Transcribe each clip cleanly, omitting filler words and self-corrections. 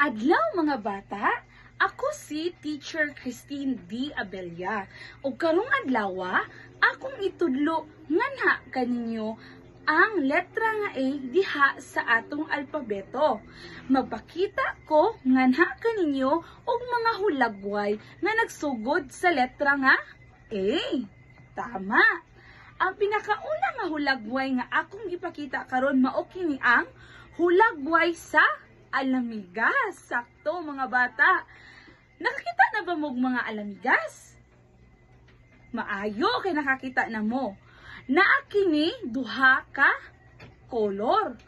Adlaw mga bata, ako si Teacher Christine D. Abella. Ug karong adlaw, akong itudlo nganha kaninyo ang letra nga A diha sa atong alpabeto. Magpakita ko nganha kaninyo og mga hulagway nga nagsugod sa letra nga A. Tama. Ang pinakauna nga hulagway nga akong gipakita karon mao kini ang hulagway sa alamigas. Sakto mga bata. Nakakita na ba mo mga alamigas? Maayo kay nakakita na mo. Naa kini duha ka kolor.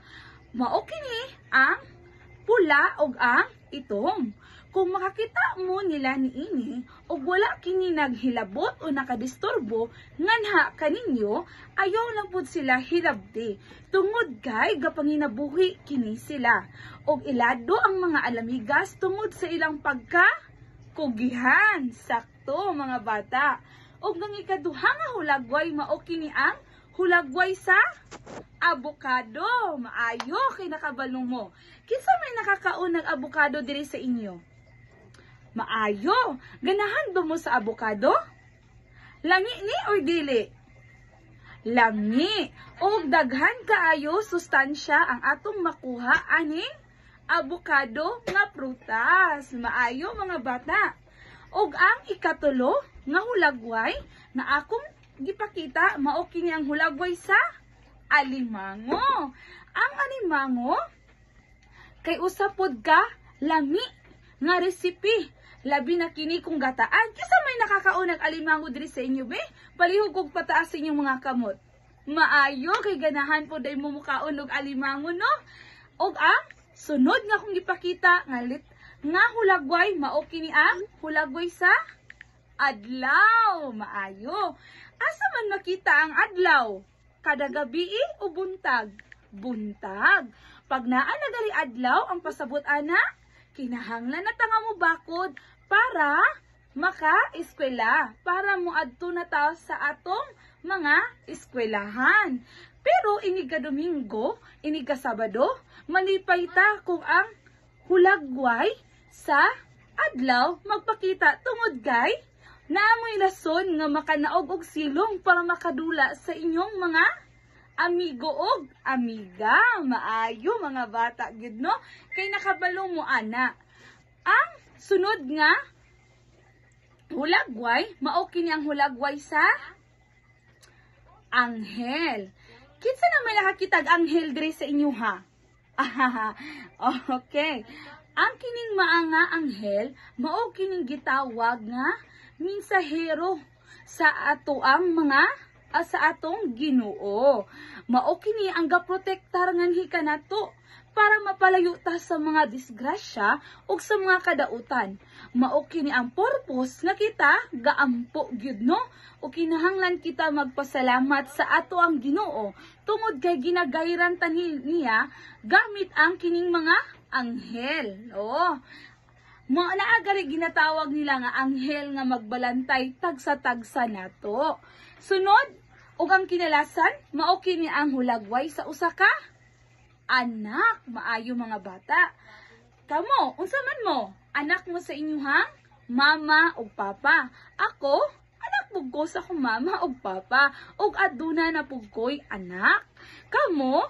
Mao kini ang pula ug ang itom. Kung makakita mo nila niini ug wala kini naghilabot o nakadisturbo nganha kaninyo, ayaw lang pud sila hilabdi. Tungod kay gapanginabuhi kini sila. Ug ilado ang mga alamigas tungod sa ilang pagkakugihan. Sakto mga bata. Ug ang ikaduha nga hulagway mao kini ang hulagway sa abokado. Maayo kay nakabalong mo. Kinsa may nakakaunang abokado diri sa inyo? Maayo. Ganahan ba mo sa abokado? Langi ni or dili? Lami. O daghan kaayo sustansya ang atong makuha aning abokado nga prutas. Maayo mga bata. Og ang ikatulo nga hulagway na akong gipakita mao kini ang hulagway sa alimango. Ang alimango kay usapod ka lami nga resipe. Labi na kini kung gataan. Kisa may nakakaunag alimango diri sa inyo be? Palihog kog pataas inyong mga kamot. Maayo kay ganahan po day mo mukaon og alimango no. Og ang sunod nga kung gipakita nga hulagway mao kini ang hulagway sa adlaw. Maayo. Asa man makita ang adlaw? Kada gabi o buntag? Buntag. Pag naa na dali adlaw ang pasabot ana, kinahanglan na tanga mo bakod para maka-eskwela, para moadto na ta sa atong mga eskwelahan. Pero ini ka Domingo, ini ka Sabado, malipay ta kung ang hulagway sa adlaw magpakita tungod kay naamoy lason nga makanaog og silong para makadula sa inyong mga amigo og amiga. Maayo mga bata gid no, kay nakabalong mo ana. Ang sunod nga hulagway mao kini ang hulagway sa anghel. Kinsa na may nakakitag anghel diri sa inyo ha? Okay. Ang kining maanga anghel mao kining gitawag nga minsahero sa atoang mga sa atong Ginoo. Mao kini ang gaprotektar nganhi kanato para mapalayo ta sa mga disgrasya ug sa mga kadautan. Mao kini ang purpose nga kita gaampo gyud no, o kinahanglan kita magpasalamat sa ato ang Ginoo tungod kay ginagayran ta niya gamit ang kining mga anghel. Naagari ginatawag nila nga anghel nga magbalantay tagsa-tagsa nato. Sunod, ug ang kinalasan, mao kini ang hulagway sa usa ka anak. Maayo mga bata. Kamo, unsa man mo? Anak mo sa inyong mama ug papa. Ako, anak pug ko sa akong mama ug papa. Ug aduna na pug ko'y anak. Kamo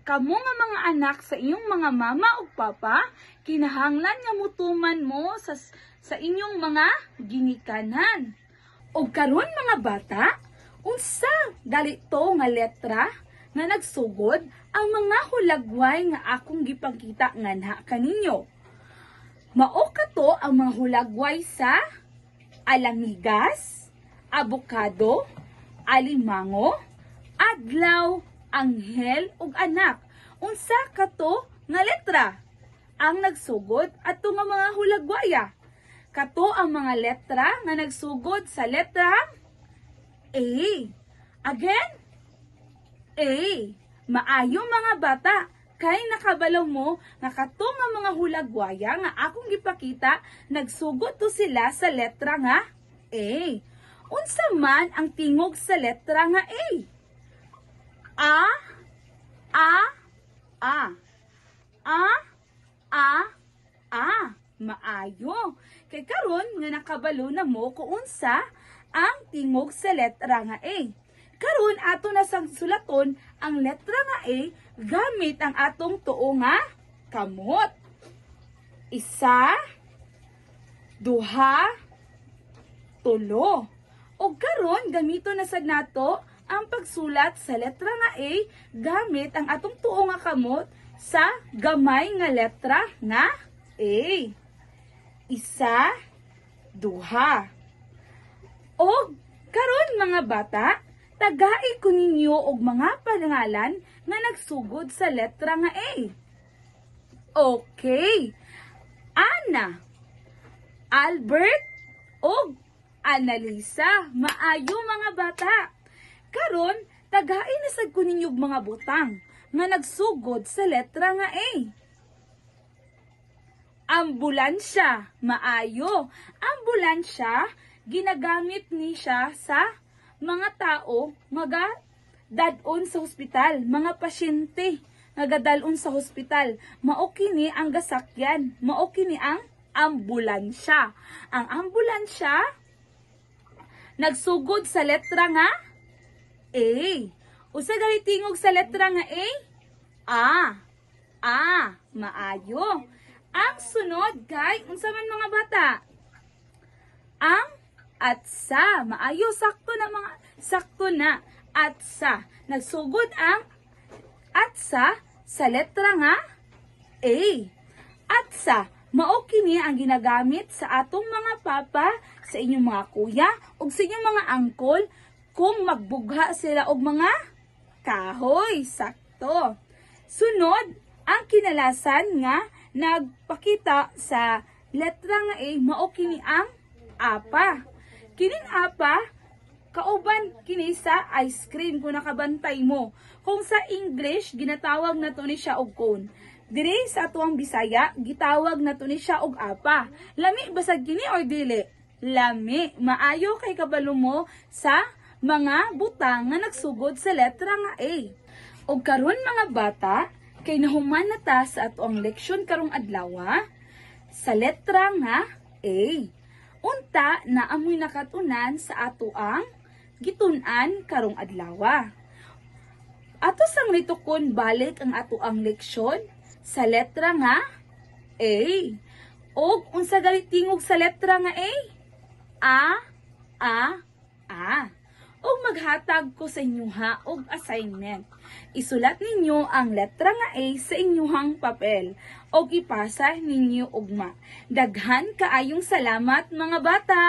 nga mga anak sa inyong mga mama ug papa, kinahanglan nga mutuman mo sa inyong mga ginikanan. Ug karon mga bata, unsa dali to nga letra nga nagsugod ang mga hulagway nga akong gipakita nganha kaninyo. Mao kato ang mga hulagway sa alamigas, abokado, alimango, adlaw, anghel ug anak. Unsa kato nga letra ang nagsugod ato nga mga hulagwaya? Kato ang mga letra nga nagsugod sa letra A. Again? A. Maayo mga bata, kay nakabalaw mo nga kato nga mga hulagwaya nga akong gipakita, nagsugod to sila sa letra nga A. Unsa man ang tingog sa letra nga A? A, A, A, A, A, Maayo. Kay karon nga nakabalo na mo kung unsa ang tingog sa letra nga A. Karon ato na sang sulaton ang letra nga A gamit ang atong tuo nga kamot. 1, 2, 3. O karon gamito na sad nato ang pagsulat sa letra nga A gamit ang atong tuo nga kamot sa gamay nga letra nga A. 1, 2. O karon mga bata, tagai ko ninyo og mga pangalan nga nagsugod sa letra nga A. Okay. Ana, Albert, og Annalisa. Maayo mga bata. Karon, tagai na sad ko ninyo og mga butang nga nagsugod sa letra nga A. Ambulansya. Maayo. Ambulansya, ginagamit ni siya sa mga tao nga dadon sa hospital, mga pasyente nga gadalon sa hospital. Mao kini ang gasakyan, mao kini ang ambulansya. Ang ambulansya nagsugod sa letra nga A. Usa gali tingog sa letra nga A? Maayo. Ang sunod kay unsa man mga bata? Ang atsa. Maayo, sakto na. Atsa. Nagsugod ang atsa sa letra nga A. Atsa, mao kini ang ginagamit sa atong mga papa, sa inyong mga kuya, ug sa inyong mga angkol kung magbugha sila og mga kahoy. Sakto. Sunod, ang kinalasan nga nagpakita sa letra nga A, mao kini ang apa. Kining apa, kauban kini sa ice cream kung nakabantay mo. Kung sa English, ginatawag na to ni siya og cone. Dire sa atuang Bisaya, gitawag na to ni siya og apa. Lami basag kini or dili? Lami. Maayo kay kabalo mo sa mga butang nga nagsugod sa letra nga A. Og karon mga bata, kay nahuman na ta sa atuang leksyon karong adlaw sa letra nga A. Unta na amoy nakatunan sa atuang gitun-an karong adlaw. Ato sang nitukon balik ang atuang leksyon sa letra nga A. Og unsa gali tingog sa letra nga A? Og maghatag ko sa inyoha og assignment. Isulat ninyo ang letra nga A sa inyuhang papel og ipasa ninyo ugma. Daghan kaayong salamat mga bata!